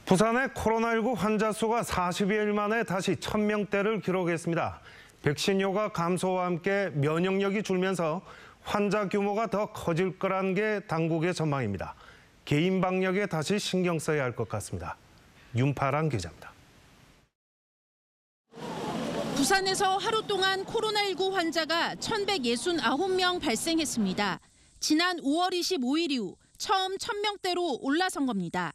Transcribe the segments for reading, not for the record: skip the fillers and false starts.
부산의 코로나19 환자 수가 40여일 만에 다시 1000명대를 기록했습니다. 백신료가 감소와 함께 면역력이 줄면서 환자 규모가 더 커질 거라는 게 당국의 전망입니다. 개인 방역에 다시 신경 써야 할 것 같습니다. 윤파랑 기자입니다. 부산에서 하루 동안 코로나19 환자가 1169명 발생했습니다. 지난 5월 25일 이후 처음 1000명대로 올라선 겁니다.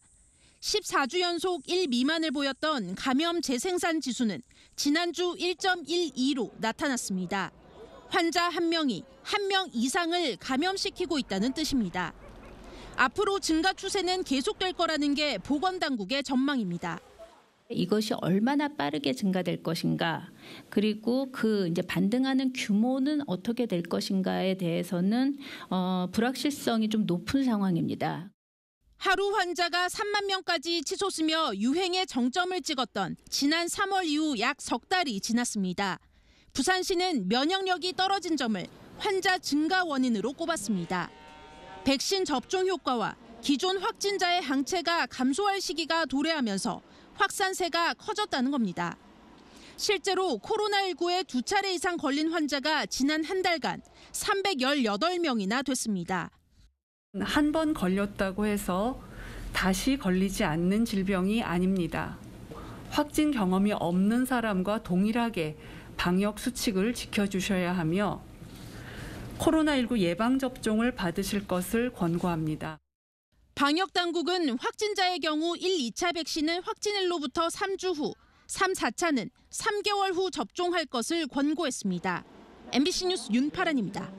14주 연속 1 미만을 보였던 감염 재생산 지수는 지난주 1.12로 나타났습니다. 환자 1명이 1명 이상을 감염시키고 있다는 뜻입니다. 앞으로 증가 추세는 계속될 거라는 게 보건당국의 전망입니다. 이것이 얼마나 빠르게 증가될 것인가, 그리고 이제 반등하는 규모는 어떻게 될 것인가에 대해서는 불확실성이 좀 높은 상황입니다. 하루 환자가 3만 명까지 치솟으며 유행의 정점을 찍었던 지난 3월 이후 약 석 달이 지났습니다. 부산시는 면역력이 떨어진 점을 환자 증가 원인으로 꼽았습니다. 백신 접종 효과와 기존 확진자의 항체가 감소할 시기가 도래하면서 확산세가 커졌다는 겁니다. 실제로 코로나19에 2차례 이상 걸린 환자가 지난 한 달간 318명이나 됐습니다. 한 번 걸렸다고 해서 다시 걸리지 않는 질병이 아닙니다. 확진 경험이 없는 사람과 동일하게 방역 수칙을 지켜주셔야 하며 코로나19 예방접종을 받으실 것을 권고합니다. 방역당국은 확진자의 경우 1, 2차 백신은 확진일로부터 3주 후, 3, 4차는 3개월 후 접종할 것을 권고했습니다. MBC 뉴스 윤파란입니다.